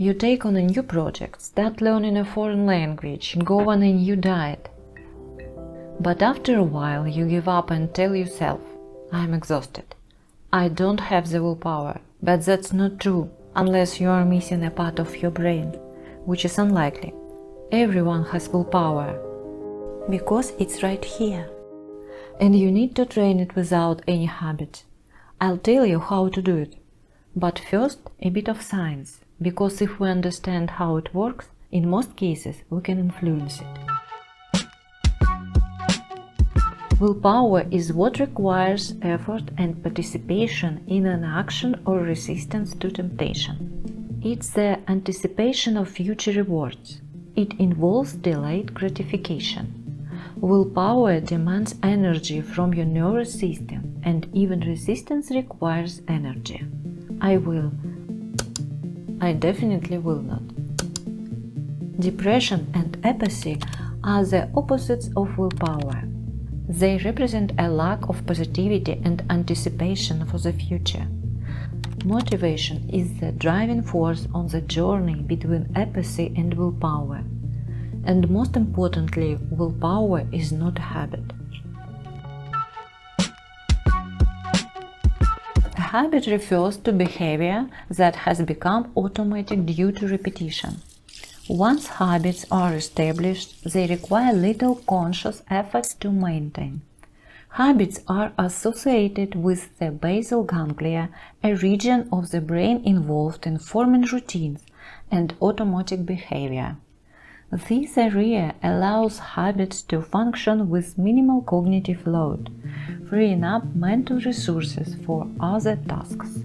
You take on a new project, start learning a foreign language, go on a new diet. But after a while you give up and tell yourself, I'm exhausted. I don't have the willpower. But that's not true, unless you are missing a part of your brain, which is unlikely. Everyone has willpower, because it's right here. And you need to train it without any habit. I'll tell you how to do it. But first, a bit of science, because if we understand how it works, in most cases we can influence it. Willpower is what requires effort and participation in an action or resistance to temptation. It's the anticipation of future rewards. It involves delayed gratification. Willpower demands energy from your nervous system, and even resistance requires energy. I definitely will not. Depression and apathy are the opposites of willpower. They represent a lack of positivity and anticipation for the future. Motivation is the driving force on the journey between apathy and willpower. And most importantly, willpower is not a habit. A habit refers to behavior that has become automatic due to repetition. Once habits are established, they require little conscious effort to maintain. Habits are associated with the basal ganglia, a region of the brain involved in forming routines and automatic behavior. This area allows habits to function with minimal cognitive load, freeing up mental resources for other tasks.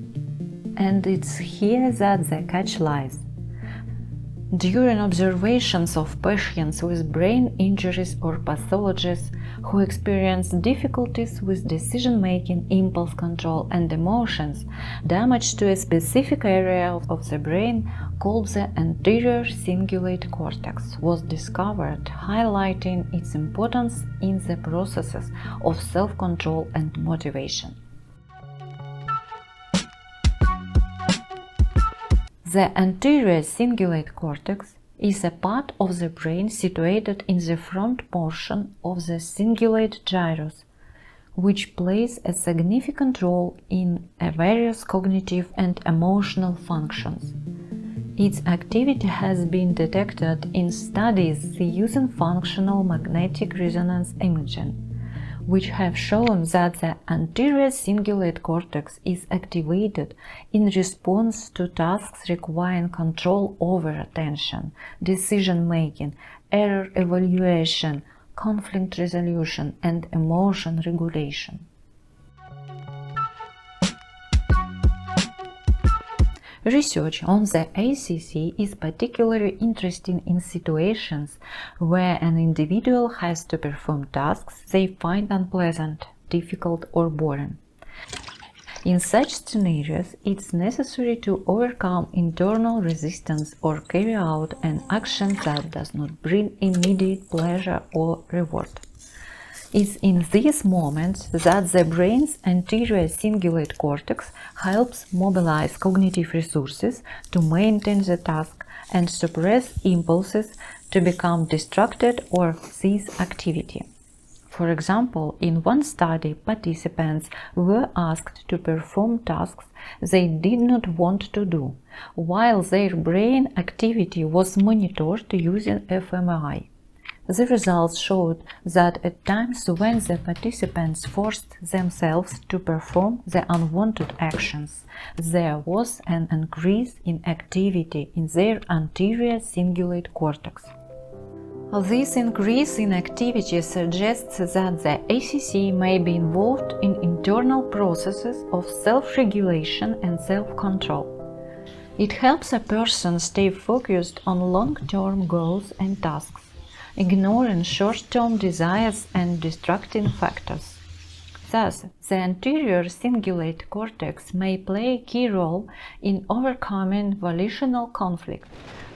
And it's here that the catch lies. During observations of patients with brain injuries or pathologies who experience difficulties with decision-making, impulse control and emotions, damage to a specific area of the brain called the anterior cingulate cortex was discovered, highlighting its importance in the processes of self-control and motivation. The anterior cingulate cortex is a part of the brain situated in the front portion of the cingulate gyrus, which plays a significant role in various cognitive and emotional functions. Its activity has been detected in studies using functional magnetic resonance imaging, which have shown that the anterior cingulate cortex is activated in response to tasks requiring control over attention, decision-making, error evaluation, conflict resolution, and emotion regulation. Research on the ACC is particularly interesting in situations where an individual has to perform tasks they find unpleasant, difficult, or boring. In such scenarios, it's necessary to overcome internal resistance or carry out an action that does not bring immediate pleasure or reward. It's in these moments that the brain's anterior cingulate cortex helps mobilize cognitive resources to maintain the task and suppress impulses to become distracted or cease activity. For example, in one study, participants were asked to perform tasks they did not want to do, while their brain activity was monitored using fMRI. The results showed that at times when the participants forced themselves to perform the unwanted actions, there was an increase in activity in their anterior cingulate cortex. This increase in activity suggests that the ACC may be involved in internal processes of self-regulation and self-control. It helps a person stay focused on long-term goals and tasks, ignoring short-term desires and distracting factors. Thus, the anterior cingulate cortex may play a key role in overcoming volitional conflict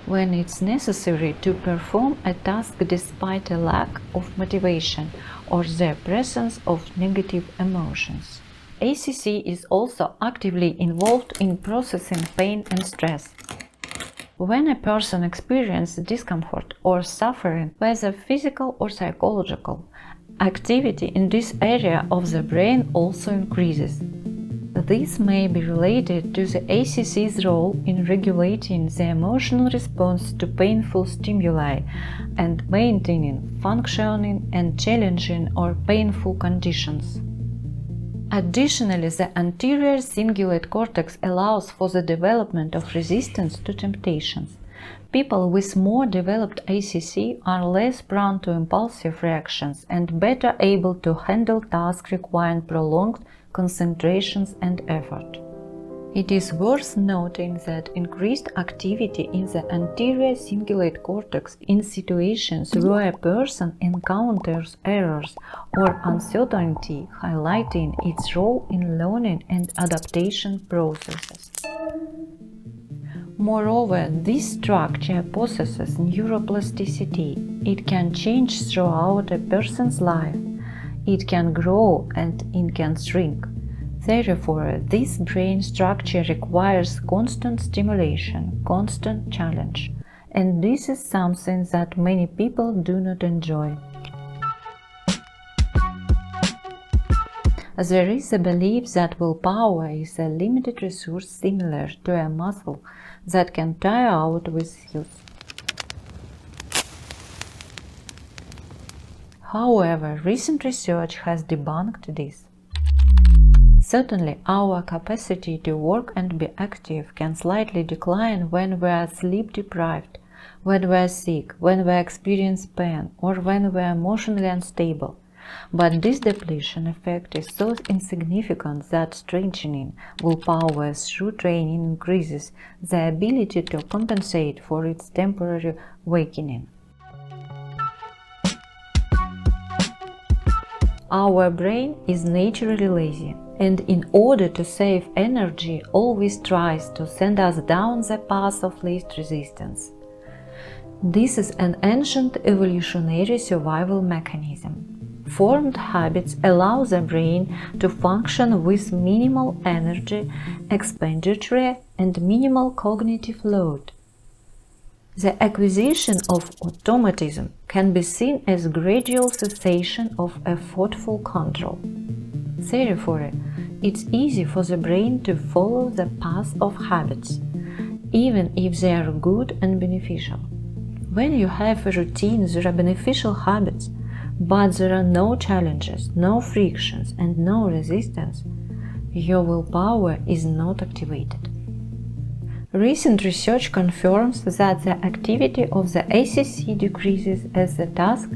when it's necessary to perform a task despite a lack of motivation or the presence of negative emotions. ACC is also actively involved in processing pain and stress. When a person experiences discomfort or suffering, whether physical or psychological, activity in this area of the brain also increases. This may be related to the ACC's role in regulating the emotional response to painful stimuli and maintaining functioning and challenging or painful conditions. Additionally, the anterior cingulate cortex allows for the development of resistance to temptations. People with more developed ACC are less prone to impulsive reactions and better able to handle tasks requiring prolonged concentrations and effort. It is worth noting that increased activity in the anterior cingulate cortex in situations where a person encounters errors or uncertainty, highlighting its role in learning and adaptation processes. Moreover, this structure possesses neuroplasticity. It can change throughout a person's life. It can grow and it can shrink. Therefore, this brain structure requires constant stimulation, constant challenge, and this is something that many people do not enjoy. There is a belief that willpower is a limited resource similar to a muscle that can tire out with use. However, recent research has debunked this. Certainly, our capacity to work and be active can slightly decline when we are sleep deprived, when we are sick, when we experience pain, or when we are emotionally unstable. But this depletion effect is so insignificant that strengthening willpower through training increases the ability to compensate for its temporary weakening. Our brain is naturally lazy, and in order to save energy, always tries to send us down the path of least resistance. This is an ancient evolutionary survival mechanism. Formed habits allow the brain to function with minimal energy expenditure and minimal cognitive load. The acquisition of automatism can be seen as gradual cessation of effortful control. Therefore, it's easy for the brain to follow the path of habits, even if they are good and beneficial. When you have a routine, there are beneficial habits, but there are no challenges, no frictions, and no resistance, your willpower is not activated. Recent research confirms that the activity of the ACC decreases as the task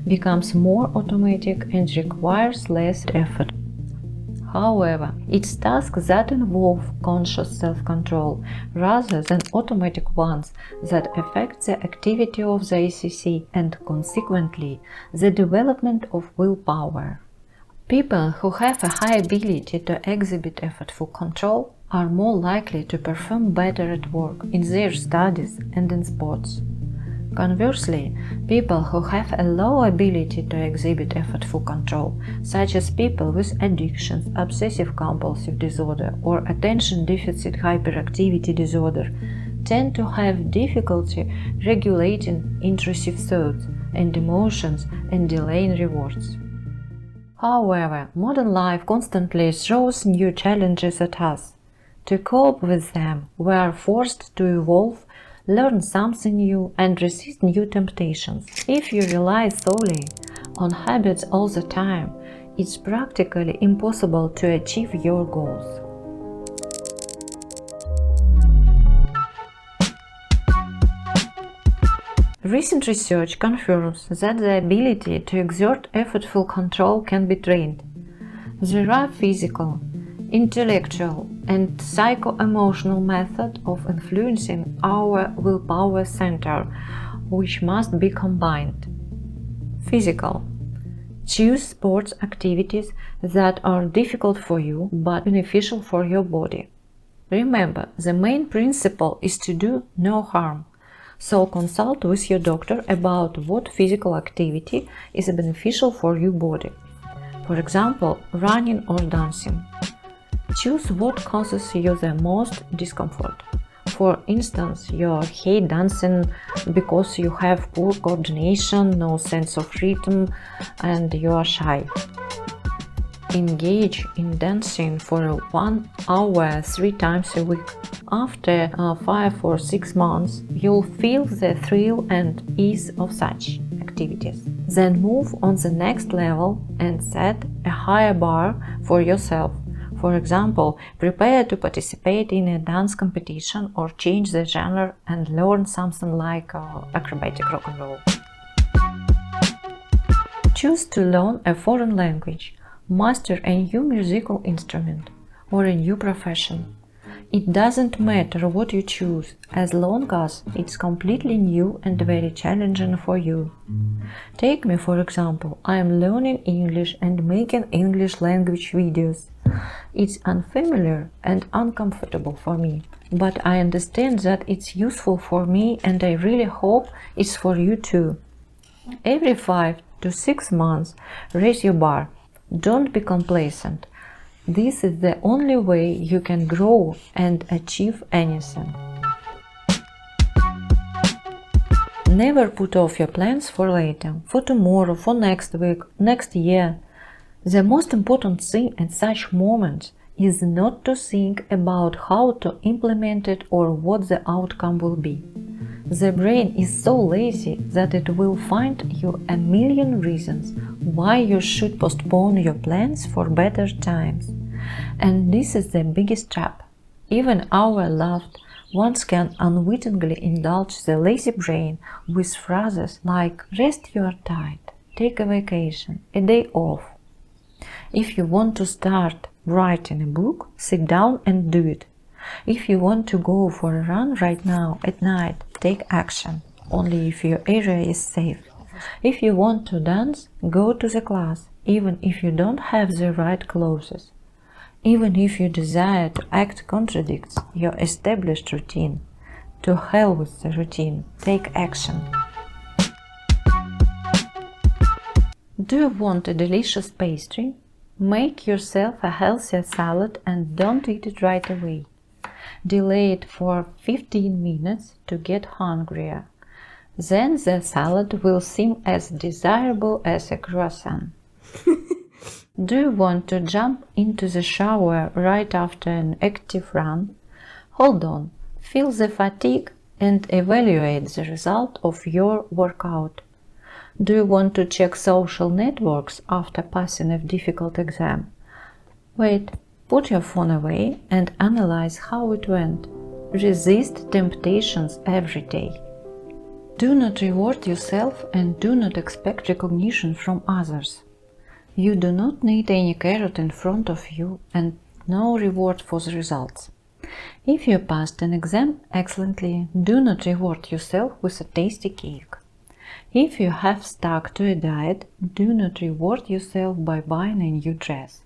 becomes more automatic and requires less effort. However, it's tasks that involve conscious self-control rather than automatic ones that affect the activity of the ACC and, consequently, the development of willpower. People who have a high ability to exhibit effortful control are more likely to perform better at work, in their studies, and in sports. Conversely, people who have a low ability to exhibit effortful control, such as people with addictions, obsessive-compulsive disorder, or attention deficit hyperactivity disorder, tend to have difficulty regulating intrusive thoughts and emotions and delaying rewards. However, modern life constantly throws new challenges at us. To cope with them, we are forced to evolve, learn something new, and resist new temptations. If you rely solely on habits all the time, it's practically impossible to achieve your goals. Recent research confirms that the ability to exert effortful control can be trained. There are physical, intellectual, and psycho-emotional methods of influencing our willpower center, which must be combined. Physical. Choose sports activities that are difficult for you but beneficial for your body. Remember, the main principle is to do no harm. So consult with your doctor about what physical activity is beneficial for your body. For example, running or dancing. Choose what causes you the most discomfort. for instance, you hate dancing because you have poor coordination, no sense of rhythm, and you are shy. Engage in dancing for 1 hour 3 times a week. After 5 or 6 months, you'll feel the thrill and ease of such activities. Then move on the next level and set a higher bar for yourself. For example, prepare to participate in a dance competition or change the genre and learn something like acrobatic rock and roll. Choose to learn a foreign language, master a new musical instrument, or a new profession. It doesn't matter what you choose, as long as it's completely new and very challenging for you. Take me, for example. I am learning English and making English language videos. It's unfamiliar and uncomfortable for me, but I understand that it's useful for me and I really hope it's for you too. Every 5 to 6 months, raise your bar. Don't be complacent. This is the only way you can grow and achieve anything. Never put off your plans for later, for tomorrow, for next week, next year. The most important thing at such moments is not to think about how to implement it or what the outcome will be. The brain is so lazy that it will find you a million reasons why you should postpone your plans for better times. And this is the biggest trap. Even our loved ones can unwittingly indulge the lazy brain with phrases like "rest you are tired," "take a vacation," "a day off." If you want to start writing a book, sit down and do it. If you want to go for a run right now at night, take action, only if your area is safe. If you want to dance, go to the class, even if you don't have the right clothes. Even if your desire to act contradicts your established routine. To hell with the routine, take action. Do you want a delicious pastry? Make yourself a healthier salad and don't eat it right away. Delay it for 15 minutes to get hungrier. Then the salad will seem as desirable as a croissant. Do you want to jump into the shower right after an active run? Hold on, feel the fatigue and evaluate the result of your workout. Do you want to check social networks after passing a difficult exam? Wait, put your phone away and analyze how it went. Resist temptations every day. Do not reward yourself and do not expect recognition from others. You do not need any carrot in front of you and no reward for the results. If you passed an exam excellently, do not reward yourself with a tasty cake. If you have stuck to a diet, do not reward yourself by buying a new dress.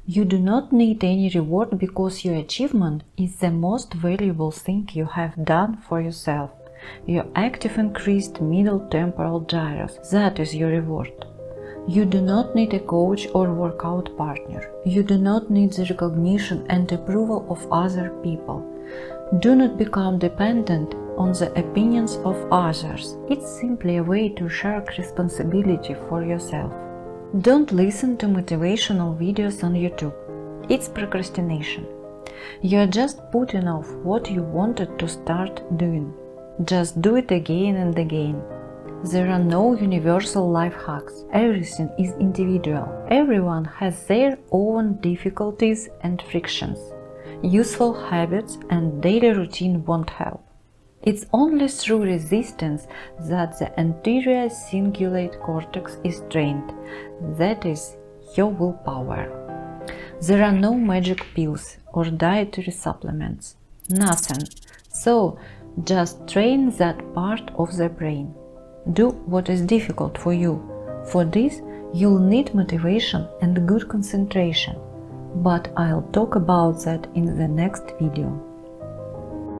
You do not need any reward because your achievement is the most valuable thing you have done for yourself. Your active increased middle temporal gyrus, that is your reward. You do not need a coach or workout partner. You do not need the recognition and approval of other people. Do not become dependent on the opinions of others. It's simply a way to shirk responsibility for yourself. Don't listen to motivational videos on YouTube. It's procrastination. You're just putting off what you wanted to start doing. Just do it again and again. There are no universal life hacks. Everything is individual. Everyone has their own difficulties and frictions. Useful habits and daily routine won't help. It's only through resistance that the anterior cingulate cortex is trained. That is your willpower. There are no magic pills or dietary supplements. Nothing. So, just train that part of the brain. Do what is difficult for you. For this, you'll need motivation and good concentration. But I'll talk about that in the next video.